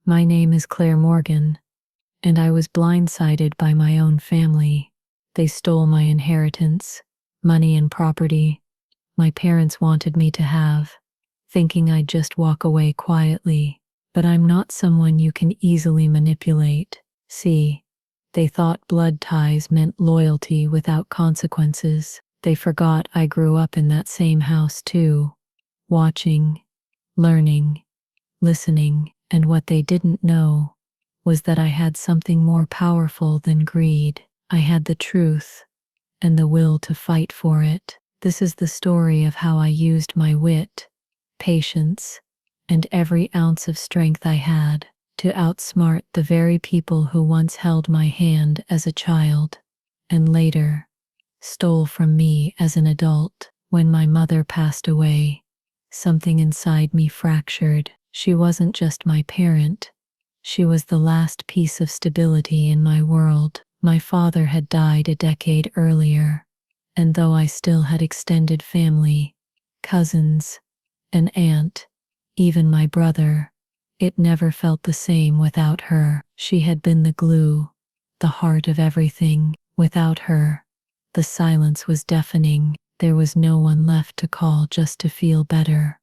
My name is Claire Morgan, and I was blindsided by my own family. They stole my inheritance, money and property my parents wanted me to have, thinking I'd just walk away quietly. But I'm not someone you can easily manipulate. See, they thought blood ties meant loyalty without consequences. They forgot I grew up in that same house too, watching, learning, listening, and what they didn't know was that I had something more powerful than greed. I had the truth and the will to fight for it. This is the story of how I used my wit, patience, and every ounce of strength I had to outsmart the very people who once held my hand as a child and later stole from me as an adult. When my mother passed away, something inside me fractured. She wasn't just my parent. She was the last piece of stability in my world. My father had died a decade earlier, and though I still had extended family, cousins, an aunt, even my brother, it never felt the same without her. She had been the glue, the heart of everything. Without her, the silence was deafening. There was no one left to call just to feel better.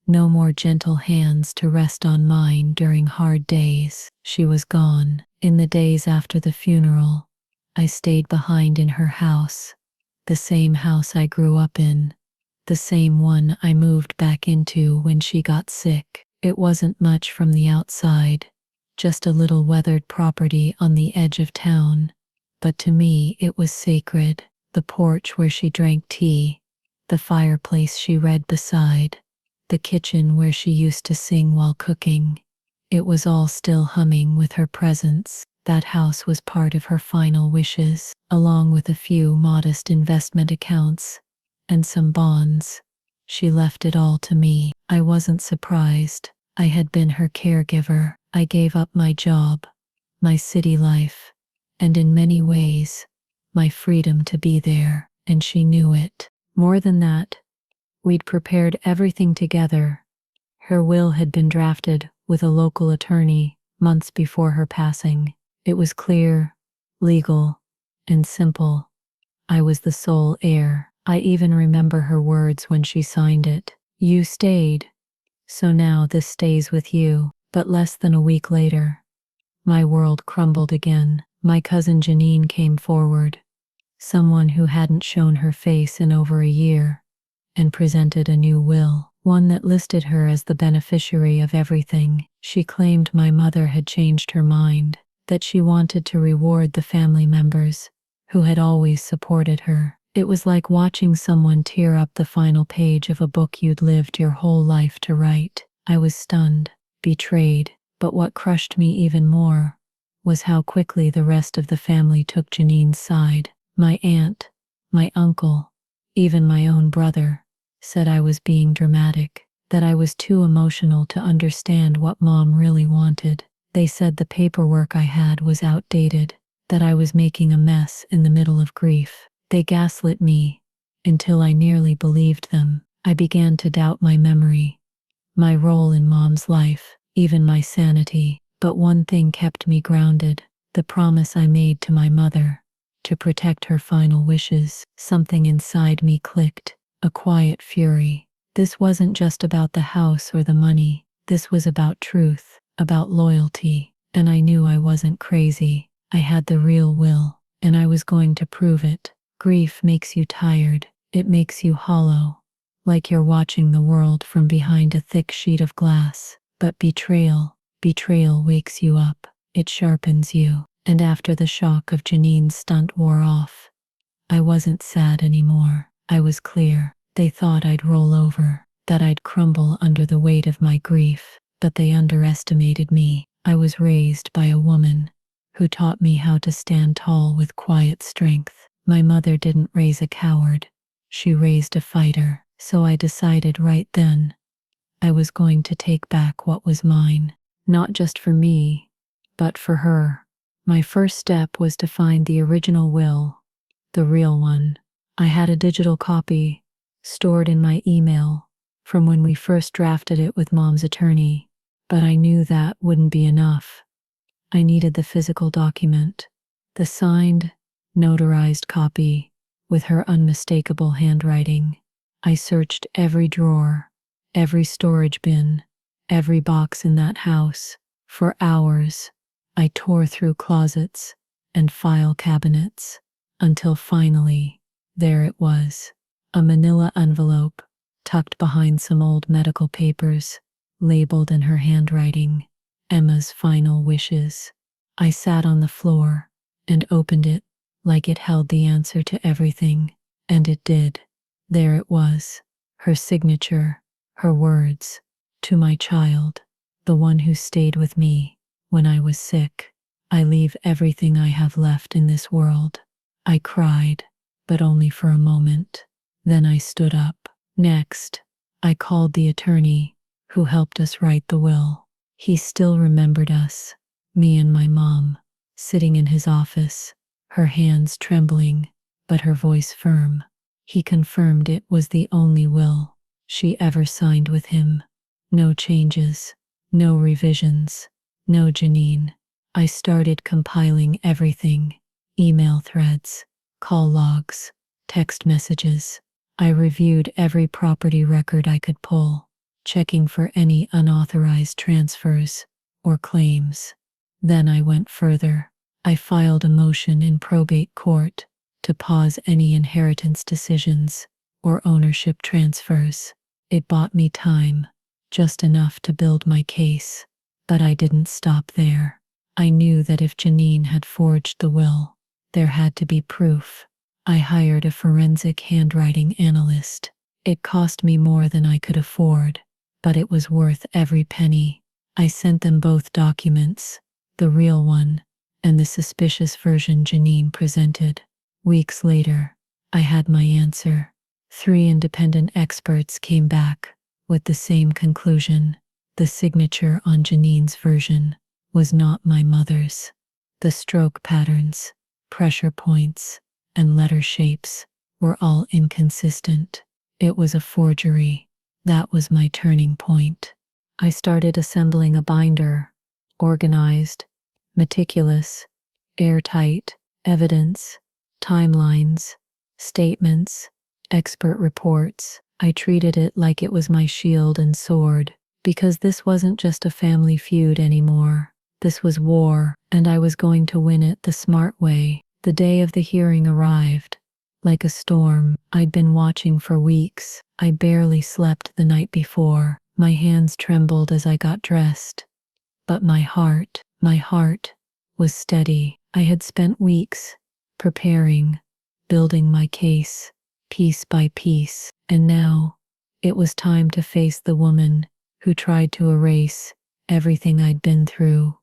No more gentle hands to rest on mine during hard days. She was gone. In the days after the funeral, I stayed behind in her house, the same house I grew up in, the same one I moved back into when she got sick. It wasn't much from the outside, just a little weathered property on the edge of town, but to me it was sacred. The porch where she drank tea, the fireplace she read beside, the kitchen where she used to sing while cooking. It was all still humming with her presence. That house was part of her final wishes, along with a few modest investment accounts and some bonds. She left it all to me. I wasn't surprised. I had been her caregiver. I gave up my job, my city life, and in many ways, my freedom to be there, and she knew it. More than that, we'd prepared everything together. Her will had been drafted with a local attorney months before her passing. It was clear, legal, and simple. I was the sole heir. I even remember her words when she signed it. You stayed, so now this stays with you. But less than a week later, my world crumbled again. My cousin Janine came forward, someone who hadn't shown her face in over a year, and presented a new will, one that listed her as the beneficiary of everything. She claimed my mother had changed her mind, that she wanted to reward the family members who had always supported her. It was like watching someone tear up the final page of a book you'd lived your whole life to write. I was stunned, betrayed, but what crushed me even more was how quickly the rest of the family took Janine's side. My aunt, my uncle, even my own brother said I was being dramatic, that I was too emotional to understand what Mom really wanted. They said the paperwork I had was outdated, that I was making a mess in the middle of grief. They gaslit me until I nearly believed them. I began to doubt my memory, my role in Mom's life, even my sanity. But one thing kept me grounded, the promise I made to my mother, to protect her final wishes. Something inside me clicked, a quiet fury. This wasn't just about the house or the money. This was about truth, about loyalty. And I knew I wasn't crazy. I had the real will, and I was going to prove it. Grief makes you tired. It makes you hollow, like you're watching the world from behind a thick sheet of glass. But betrayal wakes you up. It sharpens you. And after the shock of Janine's stunt wore off, I wasn't sad anymore. I was clear. They thought I'd roll over, that I'd crumble under the weight of my grief, but they underestimated me. I was raised by a woman who taught me how to stand tall with quiet strength. My mother didn't raise a coward. She raised a fighter. So I decided right then I was going to take back what was mine. Not just for me, but for her. My first step was to find the original will, the real one. I had a digital copy stored in my email from when we first drafted it with Mom's attorney, But I knew that wouldn't be enough. I needed the physical document, the signed, notarized copy with her unmistakable handwriting. I searched every drawer, every storage bin, every box in that house. For hours, I tore through closets and file cabinets until finally, there it was, a manila envelope tucked behind some old medical papers, labeled in her handwriting, Emma's final wishes. I sat on the floor and opened it like it held the answer to everything, and it did. There it was, her signature, her words, to my child, the one who stayed with me when I was sick. I leave everything I have left in this world. I cried, but only for a moment. Then I stood up. Next, I called the attorney who helped us write the will. He still remembered us, me and my mom, sitting in his office, her hands trembling, but her voice firm. He confirmed it was the only will she ever signed with him. No changes, no revisions, no Janine. I started compiling everything: email threads, call logs, text messages. I reviewed every property record I could pull, checking for any unauthorized transfers or claims. Then I went further. I filed a motion in probate court to pause any inheritance decisions or ownership transfers. It bought me time, just enough to build my case, but I didn't stop there. I knew that if Janine had forged the will, there had to be proof. I hired a forensic handwriting analyst. It cost me more than I could afford, but it was worth every penny. I sent them both documents, the real one and the suspicious version Janine presented. Weeks later, I had my answer. 3 independent experts came back with the same conclusion. The signature on Janine's version was not my mother's. The stroke patterns, pressure points, and letter shapes were all inconsistent. It was a forgery. That was my turning point. I started assembling a binder, organized, meticulous, airtight, evidence, timelines, statements, expert reports. I treated it like it was my shield and sword, because this wasn't just a family feud anymore. This was war, and I was going to win it the smart way. The day of the hearing arrived, like a storm I'd been watching for weeks. I barely slept the night before. My hands trembled as I got dressed. But my heart was steady. I had spent weeks preparing, building my case, piece by piece, and now it was time to face the woman who tried to erase everything I'd been through,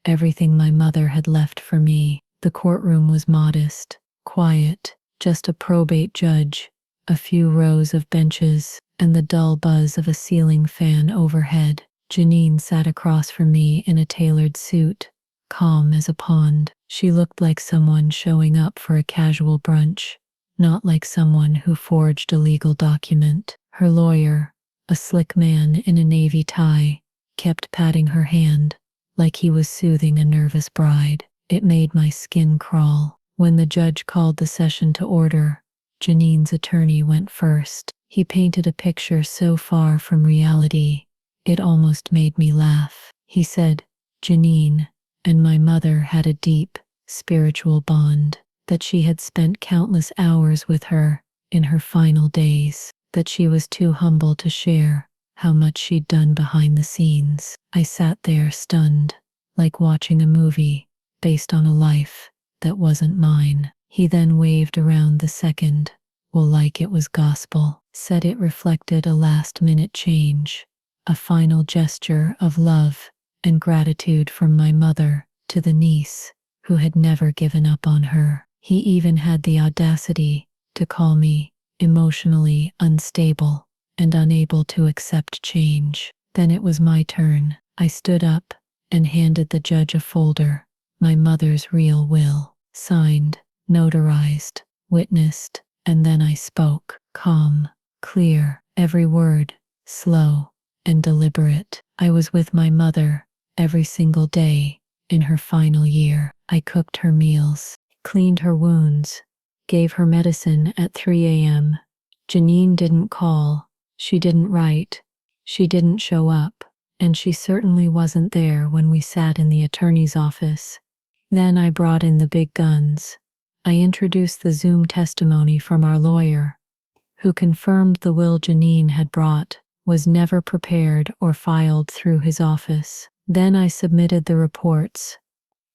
everything my mother had left for me. The courtroom was modest, quiet, just a probate judge, a few rows of benches, and the dull buzz of a ceiling fan overhead. Janine sat across from me in a tailored suit, calm as a pond. She looked like someone showing up for a casual brunch, not like someone who forged a legal document. Her lawyer, a slick man in a navy tie, kept patting her hand like he was soothing a nervous bride. It made my skin crawl. When the judge called the session to order, Janine's attorney went first. He painted a picture so far from reality, it almost made me laugh. He said, Janine and my mother had a deep, spiritual bond, that she had spent countless hours with her in her final days, that she was too humble to share how much she'd done behind the scenes. I sat there stunned, like watching a movie based on a life that wasn't mine. He then waved around the second, well, like it was gospel, said it reflected a last-minute change, a final gesture of love and gratitude from my mother to the niece who had never given up on her. He even had the audacity to call me emotionally unstable and unable to accept change. Then it was my turn. I stood up and handed the judge a folder, my mother's real will, signed, notarized, witnessed, and then I spoke, calm, clear, every word slow and deliberate. I was with my mother every single day in her final year. I cooked her meals, cleaned her wounds, gave her medicine at 3 a.m. Janine didn't call, she didn't write, she didn't show up, and she certainly wasn't there when we sat in the attorney's office. Then I brought in the big guns. I introduced the Zoom testimony from our lawyer, who confirmed the will Janine had brought was never prepared or filed through his office. Then I submitted the reports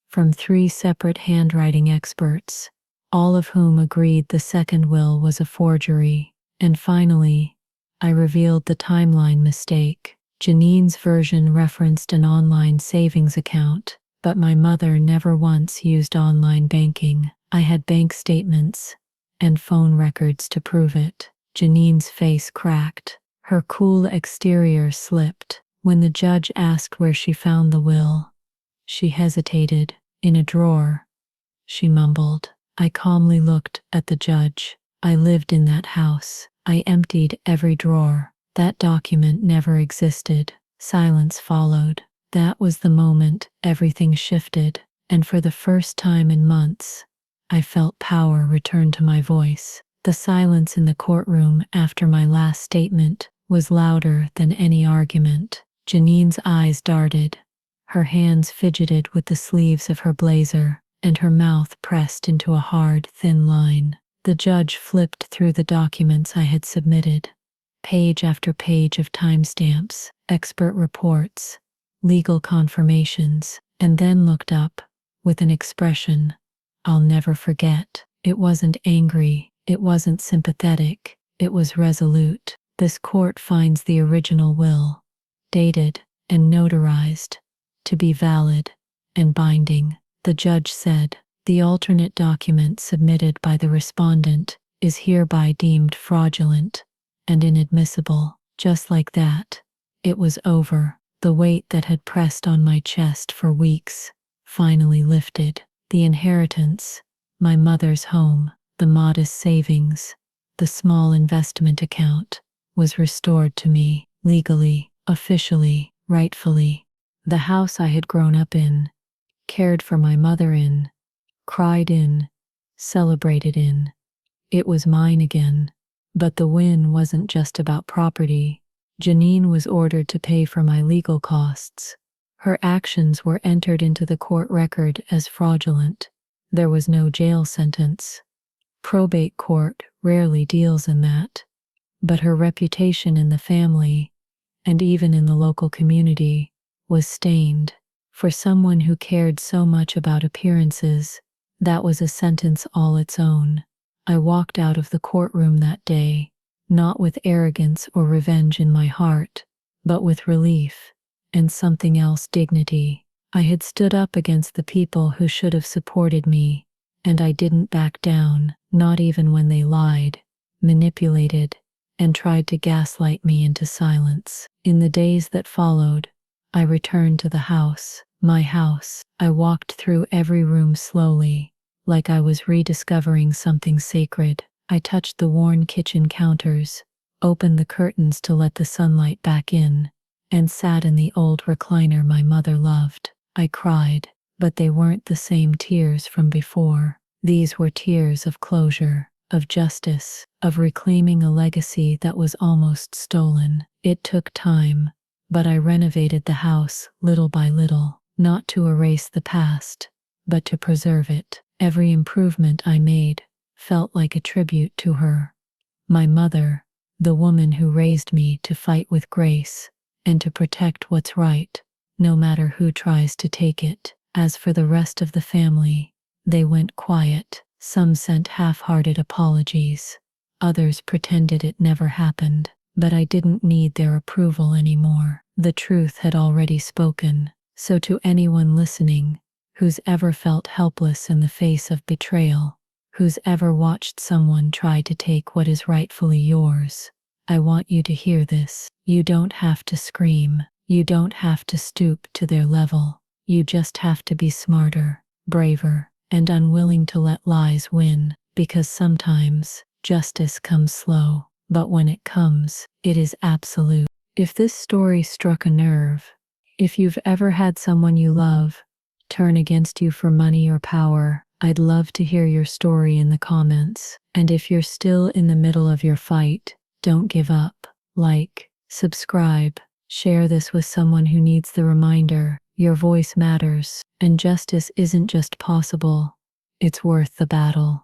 from 3 separate handwriting experts, all of whom agreed the second will was a forgery. And finally, I revealed the timeline mistake. Janine's version referenced an online savings account, but my mother never once used online banking. I had bank statements and phone records to prove it. Janine's face cracked. Her cool exterior slipped. When the judge asked where she found the will, she hesitated. In a drawer, she mumbled. I calmly looked at the judge. I lived in that house. I emptied every drawer. That document never existed. Silence followed. That was the moment everything shifted, and for the first time in months, I felt power return to my voice. The silence in the courtroom after my last statement was louder than any argument. Janine's eyes darted. Her hands fidgeted with the sleeves of her blazer, and her mouth pressed into a hard, thin line. The judge flipped through the documents I had submitted, page after page of timestamps, expert reports, legal confirmations, and then looked up with an expression I'll never forget. It wasn't angry, it wasn't sympathetic, it was resolute. This court finds the original will, dated and notarized, to be valid and binding. The judge said, the alternate document submitted by the respondent is hereby deemed fraudulent and inadmissible. Just like that, it was over. The weight that had pressed on my chest for weeks finally lifted. The inheritance, my mother's home, the modest savings, the small investment account, was restored to me, legally, officially, rightfully. The house I had grown up in, cared for my mother in, cried in, celebrated in. It was mine again. But the win wasn't just about property. Janine was ordered to pay for my legal costs. Her actions were entered into the court record as fraudulent. There was no jail sentence. Probate court rarely deals in that. But her reputation in the family, and even in the local community, was stained. For someone who cared so much about appearances, that was a sentence all its own. I walked out of the courtroom that day, not with arrogance or revenge in my heart, but with relief and something else, dignity. I had stood up against the people who should have supported me, and I didn't back down, not even when they lied, manipulated, and tried to gaslight me into silence. In the days that followed, I returned to the house, my house. I walked through every room slowly, like I was rediscovering something sacred. I touched the worn kitchen counters, opened the curtains to let the sunlight back in, and sat in the old recliner my mother loved. I cried, but they weren't the same tears from before. These were tears of closure, of justice, of reclaiming a legacy that was almost stolen. It took time, but I renovated the house little by little, not to erase the past, but to preserve it. Every improvement I made felt like a tribute to her, my mother, the woman who raised me to fight with grace and to protect what's right, no matter who tries to take it. As for the rest of the family, they went quiet. Some sent half-hearted apologies. Others pretended it never happened. But I didn't need their approval anymore. The truth had already spoken. So to anyone listening, who's ever felt helpless in the face of betrayal, who's ever watched someone try to take what is rightfully yours, I want you to hear this. You don't have to scream. You don't have to stoop to their level. You just have to be smarter, braver, and unwilling to let lies win, because sometimes justice comes slow, but when it comes, it is absolute. If this story struck a nerve, if you've ever had someone you love turn against you for money or power, I'd love to hear your story in the comments. And if you're still in the middle of your fight, don't give up. Like, subscribe, share this with someone who needs the reminder. Your voice matters, and justice isn't just possible, it's worth the battle.